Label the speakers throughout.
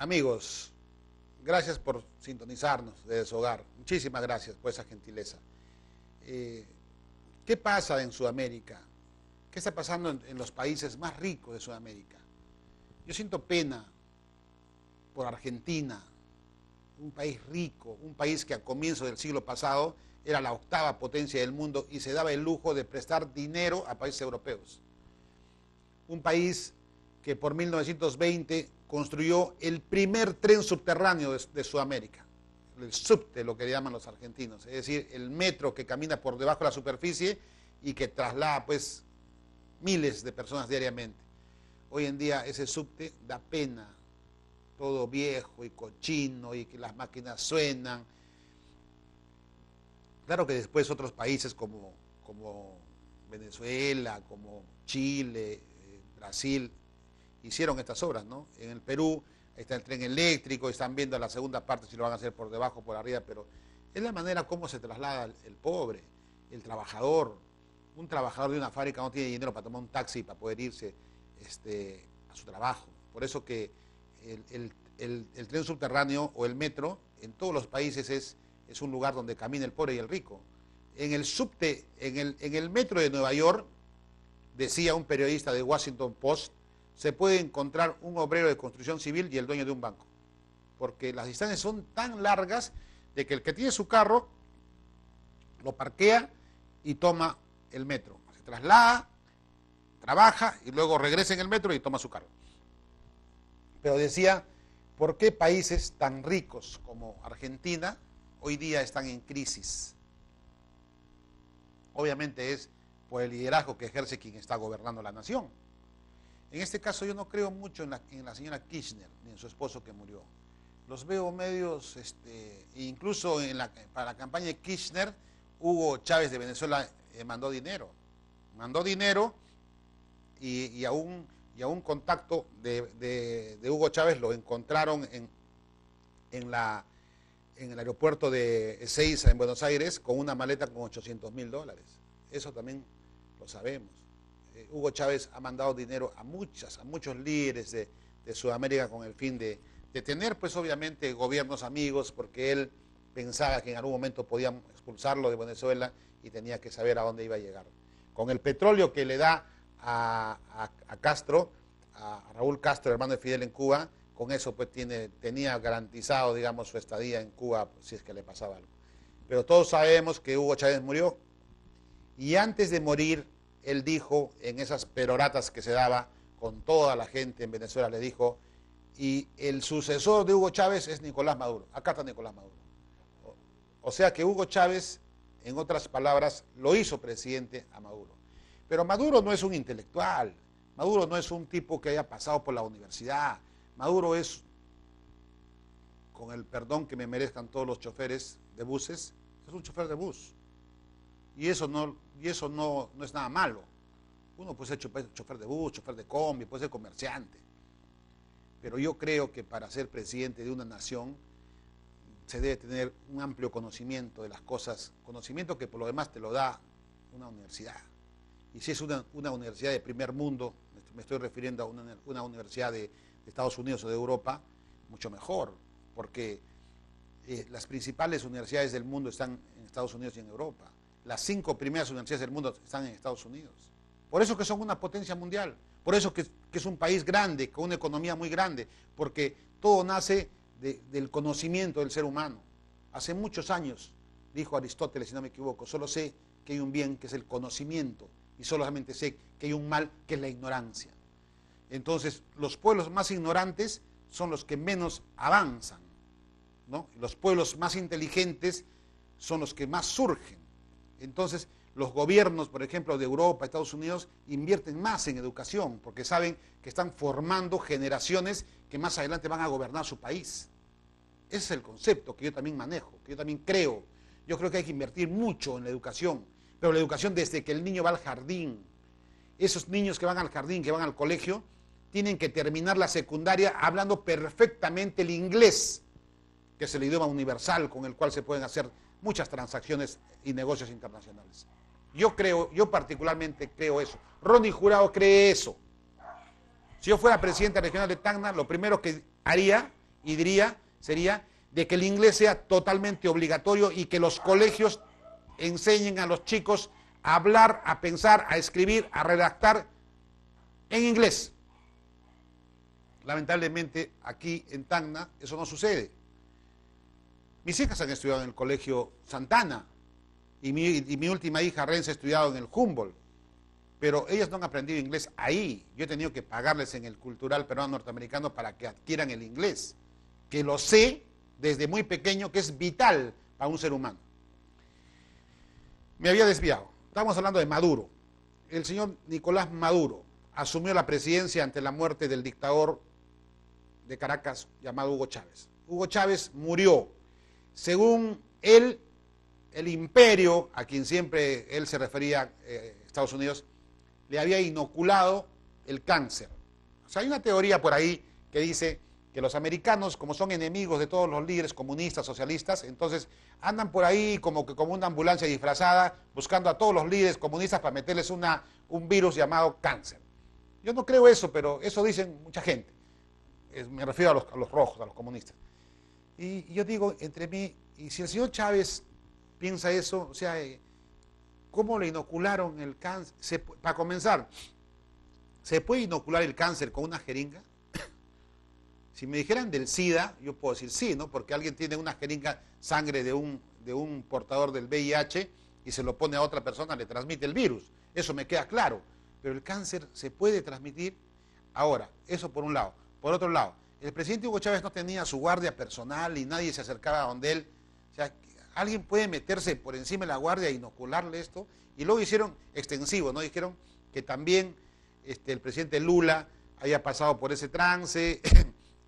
Speaker 1: Amigos, gracias por sintonizarnos desde su hogar. Muchísimas gracias por esa gentileza. ¿Qué pasa en Sudamérica? ¿Qué está pasando en los países más ricos de Sudamérica? Yo siento pena por Argentina, un país rico, un país que a comienzos del siglo pasado era la octava potencia del mundo y se daba el lujo de prestar dinero a países europeos. Un país que por 1920 construyó el primer tren subterráneo de Sudamérica, el subte, lo que llaman los argentinos, es decir, el metro que camina por debajo de la superficie y que traslada pues miles de personas diariamente. Hoy en día ese subte da pena, todo viejo y cochino y que las máquinas suenan. Claro que después otros países como Venezuela, como Chile, Brasil, hicieron estas obras, ¿no? En el Perú está el tren eléctrico, están viendo la segunda parte si lo van a hacer por debajo o por arriba, pero es la manera como se traslada el pobre, el trabajador. Un trabajador de una fábrica no tiene dinero para tomar un taxi para poder irse a su trabajo. Por eso que el tren subterráneo o el metro en todos los países es un lugar donde camina el pobre y el rico. En el subte, en el metro de Nueva York, decía un periodista de Washington Post, se puede encontrar un obrero de construcción civil y el dueño de un banco. Porque las distancias son tan largas de que el que tiene su carro lo parquea y toma el metro. Se traslada, trabaja y luego regresa en el metro y toma su carro. Pero decía, ¿por qué países tan ricos como Argentina hoy día están en crisis? Obviamente es por el liderazgo que ejerce quien está gobernando la nación. En este caso yo no creo mucho en la señora Kirchner, ni en su esposo que murió. Los veo medios, incluso para la campaña de Kirchner, Hugo Chávez de Venezuela mandó dinero y a un contacto de Hugo Chávez lo encontraron en el aeropuerto de Ezeiza en Buenos Aires con una maleta con $800.000. Eso también lo sabemos. Hugo Chávez ha mandado dinero a muchos líderes de Sudamérica con el fin de tener, pues obviamente, gobiernos amigos, porque él pensaba que en algún momento podían expulsarlo de Venezuela y tenía que saber a dónde iba a llegar. Con el petróleo que le da a Castro, a Raúl Castro, hermano de Fidel en Cuba, con eso pues tenía garantizado, digamos, su estadía en Cuba si es que le pasaba algo. Pero todos sabemos que Hugo Chávez murió y antes de morir él dijo en esas peroratas que se daba con toda la gente en Venezuela, le dijo, y el sucesor de Hugo Chávez es Nicolás Maduro. Acá está Nicolás Maduro. O sea que Hugo Chávez, en otras palabras, lo hizo presidente a Maduro. Pero Maduro no es un intelectual, Maduro no es un tipo que haya pasado por la universidad, Maduro es, con el perdón que me merezcan todos los choferes de buses, es un chofer de bus. Y eso no es nada malo. Uno puede ser chofer de bus, chofer de combi, puede ser comerciante. Pero yo creo que para ser presidente de una nación se debe tener un amplio conocimiento de las cosas, conocimiento que por lo demás te lo da una universidad. Y si es una universidad de primer mundo, me estoy refiriendo a una universidad de Estados Unidos o de Europa, mucho mejor, porque las principales universidades del mundo están en Estados Unidos y en Europa. Las 5 primeras universidades del mundo están en Estados Unidos. Por eso que son una potencia mundial, por eso que es un país grande, con una economía muy grande, porque todo nace del conocimiento del ser humano. Hace muchos años, dijo Aristóteles, si no me equivoco, solo sé que hay un bien que es el conocimiento y solamente sé que hay un mal que es la ignorancia. Entonces, los pueblos más ignorantes son los que menos avanzan, ¿no? Los pueblos más inteligentes son los que más surgen. Entonces, los gobiernos, por ejemplo, de Europa, Estados Unidos, invierten más en educación porque saben que están formando generaciones que más adelante van a gobernar su país. Ese es el concepto que yo también manejo, que yo también creo. Yo creo que hay que invertir mucho en la educación, pero la educación desde que el niño va al jardín. Esos niños que van al jardín, que van al colegio, tienen que terminar la secundaria hablando perfectamente el inglés, que es el idioma universal con el cual se pueden hacer muchas transacciones y negocios internacionales. Yo particularmente creo eso. Ronnie Jurado cree eso. Si yo fuera presidente regional de Tacna, lo primero que haría, y diría, sería de que el inglés sea totalmente obligatorio y que los colegios enseñen a los chicos a hablar, a pensar, a escribir, a redactar en inglés. Lamentablemente aquí en Tacna eso no sucede. Mis hijas han estudiado en el colegio Santana y mi última hija, Renza, ha estudiado en el Humboldt, pero ellas no han aprendido inglés ahí. Yo he tenido que pagarles en el cultural peruano norteamericano para que adquieran el inglés, que lo sé desde muy pequeño, que es vital para un ser humano. Me había desviado. Estábamos hablando de Maduro. El señor Nicolás Maduro asumió la presidencia ante la muerte del dictador de Caracas llamado Hugo Chávez. Hugo Chávez murió. Según él, el imperio, a quien siempre él se refería, Estados Unidos, le había inoculado el cáncer. O sea, hay una teoría por ahí que dice que los americanos, como son enemigos de todos los líderes comunistas, socialistas, entonces andan por ahí como una ambulancia disfrazada buscando a todos los líderes comunistas para meterles un virus llamado cáncer. Yo no creo eso, pero eso dicen mucha gente. Me refiero a los rojos, a los comunistas. Y yo digo, entre mí, y si el señor Chávez piensa eso, o sea, ¿cómo le inocularon el cáncer? Para comenzar, ¿se puede inocular el cáncer con una jeringa? Si me dijeran del SIDA, yo puedo decir sí, ¿no? Porque alguien tiene una jeringa sangre de un portador del VIH y se lo pone a otra persona, le transmite el virus. Eso me queda claro. Pero el cáncer se puede transmitir. Ahora, eso por un lado. Por otro lado, el presidente Hugo Chávez no tenía su guardia personal y nadie se acercaba a donde él. O sea, alguien puede meterse por encima de la guardia e inocularle esto. Y luego hicieron extensivo, ¿no? Dijeron que también el presidente Lula haya pasado por ese trance.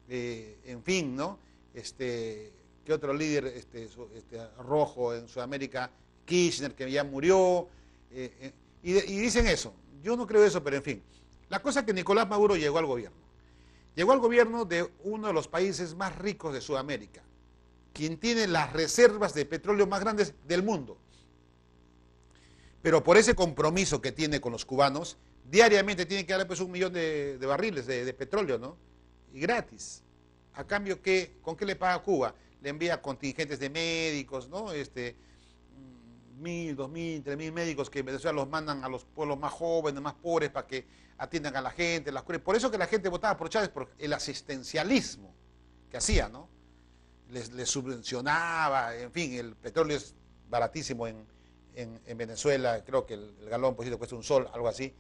Speaker 1: En fin, ¿no? ¿Qué otro líder rojo en Sudamérica? Kirchner, que ya murió. Y dicen eso. Yo no creo eso, pero en fin. La cosa es que Nicolás Maduro llegó al gobierno. Llegó al gobierno de uno de los países más ricos de Sudamérica, quien tiene las reservas de petróleo más grandes del mundo. Pero por ese compromiso que tiene con los cubanos, diariamente tiene que darle pues 1 millón de barriles de petróleo, ¿no? Y gratis. ¿A cambio qué? ¿Con qué le paga Cuba? Le envía contingentes de médicos, ¿no? 1.000, 2.000, 3.000 médicos que en Venezuela los mandan a los pueblos más jóvenes, más pobres, para que atiendan a la gente, las curen. Por eso que la gente votaba por Chávez, por el asistencialismo que hacía, ¿no? Les subvencionaba, en fin, el petróleo es baratísimo en Venezuela, creo que el galón pues, cuesta $1, algo así.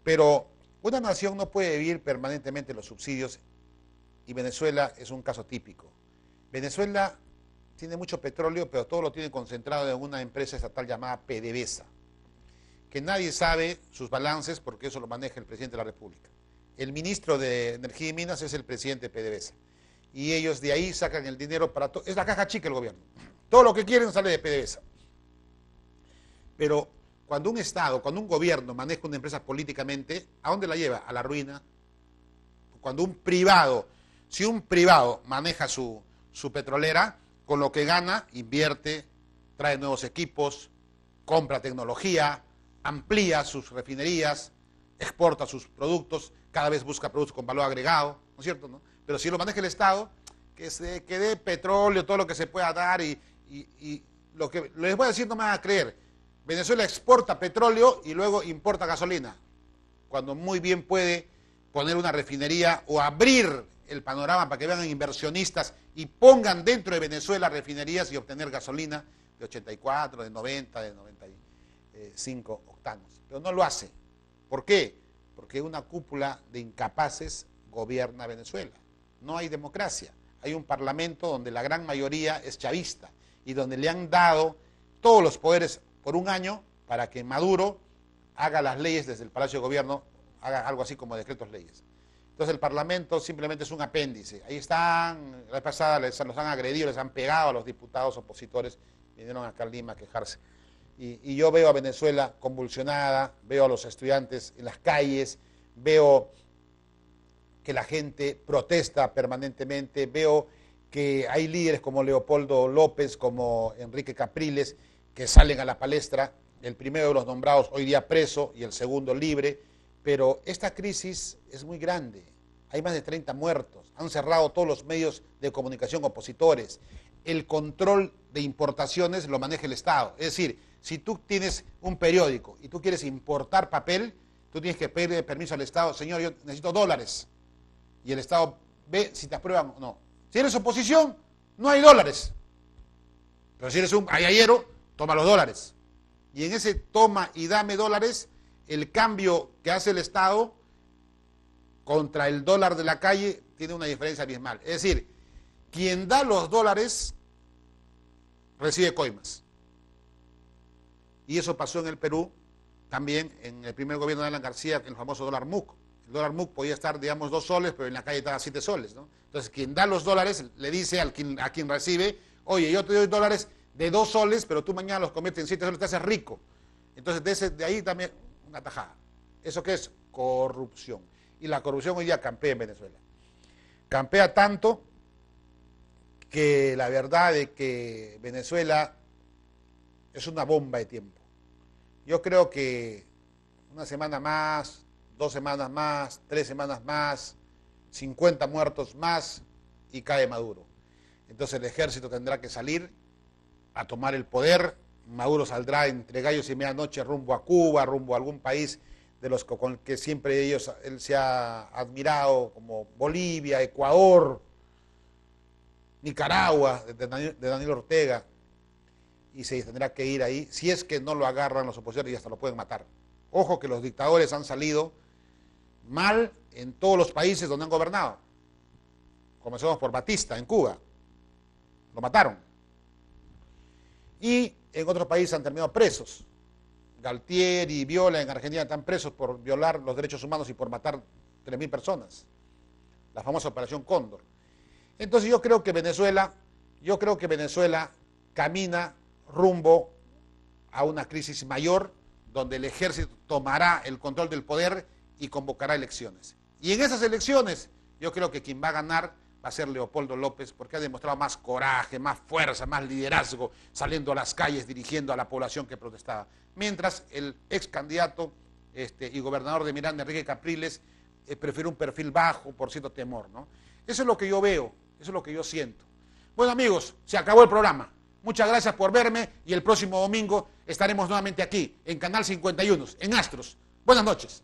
Speaker 1: Pero una nación no puede vivir permanentemente los subsidios y Venezuela es un caso típico. Venezuela tiene mucho petróleo, pero todo lo tiene concentrado en una empresa estatal llamada PDVSA, que nadie sabe sus balances porque eso lo maneja el presidente de la República. El ministro de Energía y Minas es el presidente de PDVSA. Y ellos de ahí sacan el dinero para todo. Es la caja chica el gobierno. Todo lo que quieren sale de PDVSA. Pero cuando un Estado, cuando un gobierno maneja una empresa políticamente, ¿a dónde la lleva? A la ruina. Cuando un privado, si un privado maneja su petrolera, con lo que gana, invierte, trae nuevos equipos, compra tecnología, amplía sus refinerías, exporta sus productos, cada vez busca productos con valor agregado, ¿no es cierto? ¿No? Pero si lo maneja el Estado, que dé petróleo, todo lo que se pueda dar y lo que les voy a decir no me van a creer. Venezuela exporta petróleo y luego importa gasolina, cuando muy bien puede poner una refinería o abrir el panorama para que vean inversionistas y pongan dentro de Venezuela refinerías y obtener gasolina de 84, de 90, de 95 octanos. Pero no lo hace. ¿Por qué? Porque una cúpula de incapaces gobierna Venezuela. No hay democracia. Hay un parlamento donde la gran mayoría es chavista y donde le han dado todos los poderes por 1 año para que Maduro haga las leyes desde el Palacio de Gobierno, haga algo así como decretos leyes. Entonces el Parlamento simplemente es un apéndice. Ahí están, la vez pasada los han agredido, les han pegado a los diputados opositores, vinieron acá a Lima a quejarse. Y yo veo a Venezuela convulsionada, veo a los estudiantes en las calles, veo que la gente protesta permanentemente, veo que hay líderes como Leopoldo López, como Enrique Capriles, que salen a la palestra, el primero de los nombrados hoy día preso y el segundo libre, pero esta crisis es muy grande. hay más de 30 muertos, han cerrado todos los medios de comunicación opositores. El control de importaciones lo maneja el Estado. Es decir, si tú tienes un periódico y tú quieres importar papel, tú tienes que pedirle permiso al Estado, señor, yo necesito dólares. Y el Estado ve si te aprueban o no. Si eres oposición, no hay dólares. Pero si eres un ayayero, toma los dólares. Y en ese toma y dame dólares, el cambio que hace el Estado contra el dólar de la calle tiene una diferencia abismal. Es decir, quien da los dólares recibe coimas. Y eso pasó en el Perú también en el primer gobierno de Alan García, el famoso dólar MUC. El dólar MUC podía estar, digamos, 2 soles, pero en la calle estaba 7 soles, ¿no? Entonces, quien da los dólares le dice a quien recibe, oye, yo te doy dólares de 2 soles, pero tú mañana los conviertes en 7 soles, te haces rico. Entonces, de ahí también una tajada. ¿Eso qué es? Corrupción. Y la corrupción hoy día campea en Venezuela. Campea tanto que la verdad es que Venezuela es una bomba de tiempo. Yo creo que una semana más, 2 semanas más, 3 semanas más, 50 muertos más y cae Maduro. Entonces el ejército tendrá que salir a tomar el poder. Maduro saldrá entre gallos y medianoche rumbo a Cuba, rumbo a algún país de los con que siempre él se ha admirado, como Bolivia, Ecuador, Nicaragua, de Daniel Ortega, y se tendrá que ir ahí, si es que no lo agarran los opositores y hasta lo pueden matar. Ojo que los dictadores han salido mal en todos los países donde han gobernado. Comenzamos por Batista en Cuba, lo mataron. Y en otros países han terminado presos. Galtieri y Viola en Argentina están presos por violar los derechos humanos y por matar 3.000 personas. La famosa Operación Cóndor. Entonces yo creo que Venezuela camina rumbo a una crisis mayor, donde el ejército tomará el control del poder y convocará elecciones. Y en esas elecciones yo creo que quien va a ganar va a ser Leopoldo López, porque ha demostrado más coraje, más fuerza, más liderazgo, saliendo a las calles, dirigiendo a la población que protestaba. Mientras el ex candidato y gobernador de Miranda, Enrique Capriles, prefiere un perfil bajo por cierto temor, ¿no? Eso es lo que yo veo, eso es lo que yo siento. Bueno, amigos, se acabó el programa. Muchas gracias por verme y el próximo domingo estaremos nuevamente aquí, en Canal 51, en Astros. Buenas noches.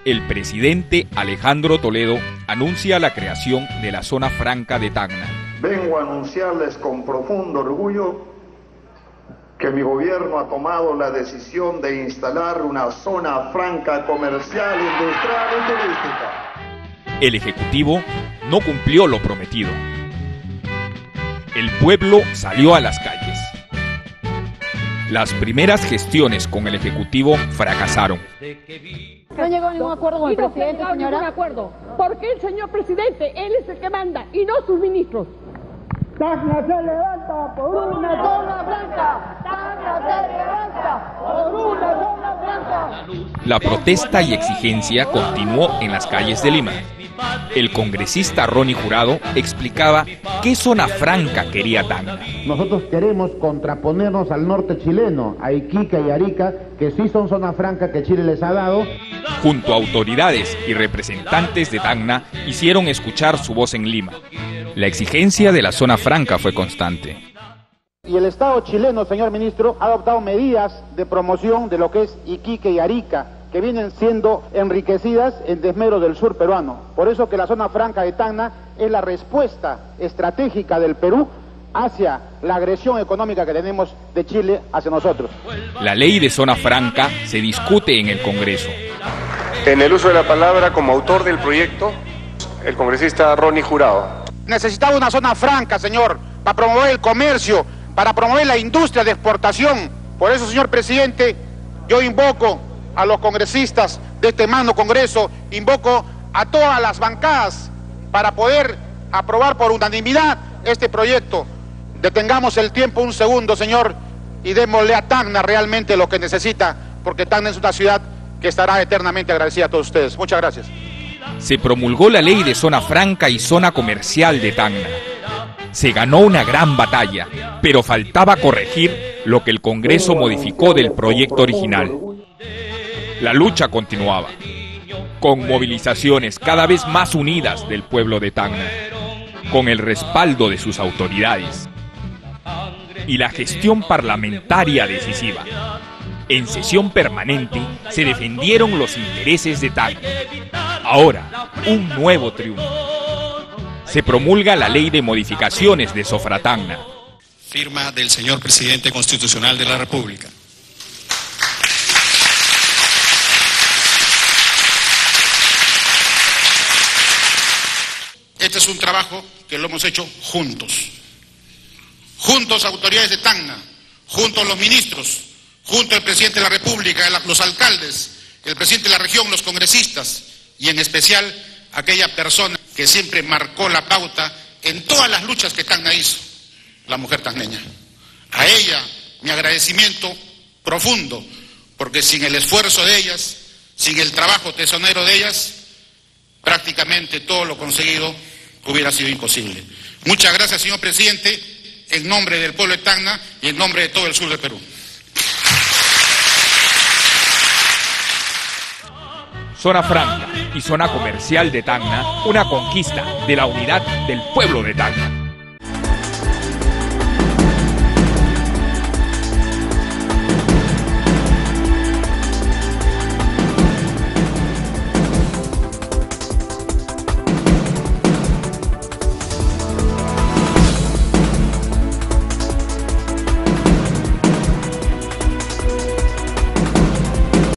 Speaker 2: El presidente Alejandro Toledo anuncia la creación de la zona franca de Tacna.
Speaker 3: Vengo a anunciarles con profundo orgullo que mi gobierno ha tomado la decisión de instalar una zona franca comercial, industrial y turística.
Speaker 2: El Ejecutivo no cumplió lo prometido. El pueblo salió a las calles. Las primeras gestiones con el Ejecutivo fracasaron.
Speaker 4: No llegó a ningún acuerdo con el presidente, señora.
Speaker 5: Ningún acuerdo. Porque el señor presidente, él es el que manda y no sus ministros.
Speaker 4: Tacna se levanta por una zona franca. Tacna se levanta por una zona franca.
Speaker 2: La protesta y exigencia continuó en las calles de Lima. El congresista Ronnie Jurado explicaba qué zona franca quería Tacna.
Speaker 6: Nosotros queremos contraponernos al norte chileno, a Iquique y Arica, que sí son zona franca que Chile les ha dado.
Speaker 2: Junto a autoridades y representantes de Tacna hicieron escuchar su voz en Lima. La exigencia de la zona franca fue constante.
Speaker 6: Y el Estado chileno, señor ministro, ha adoptado medidas de promoción de lo que es Iquique y Arica, que vienen siendo enriquecidas en desmedro del sur peruano. Por eso que la zona franca de Tacna es la respuesta estratégica del Perú hacia la agresión económica que tenemos de Chile hacia nosotros.
Speaker 2: La ley de zona franca se discute en el Congreso.
Speaker 7: En el uso de la palabra como autor del proyecto, el congresista Ronnie Jurado.
Speaker 6: Necesitamos una zona franca, señor, para promover el comercio, para promover la industria de exportación. Por eso, señor presidente, yo invoco a los congresistas de este magno Congreso, invoco a todas las bancadas para poder aprobar por unanimidad este proyecto. Detengamos el tiempo un segundo, señor, y démosle a Tacna realmente lo que necesita, porque Tacna es una ciudad que estará eternamente agradecida a todos ustedes. Muchas gracias.
Speaker 2: Se promulgó la ley de zona franca y zona comercial de Tacna. Se ganó una gran batalla, pero faltaba corregir lo que el Congreso modificó del proyecto original. La lucha continuaba, con movilizaciones cada vez más unidas del pueblo de Tacna, con el respaldo de sus autoridades y la gestión parlamentaria decisiva. En sesión permanente se defendieron los intereses de Tacna. Ahora, un nuevo triunfo. Se promulga la Ley de Modificaciones de Sofratacna.
Speaker 8: Firma del señor Presidente Constitucional de la República.
Speaker 6: Este es un trabajo que lo hemos hecho juntos. Juntos, autoridades de Tacna, juntos los ministros, junto al presidente de la República, los alcaldes, el presidente de la región, los congresistas y en especial aquella persona que siempre marcó la pauta en todas las luchas que Tacna hizo, la mujer tacneña. A ella mi agradecimiento profundo, porque sin el esfuerzo de ellas, sin el trabajo tesonero de ellas, prácticamente todo lo conseguido hubiera sido imposible. Muchas gracias, señor presidente, en nombre del pueblo de Tacna y en nombre de todo el sur del Perú.
Speaker 2: Zona franca y zona comercial de Tacna, una conquista de la unidad del pueblo de Tacna.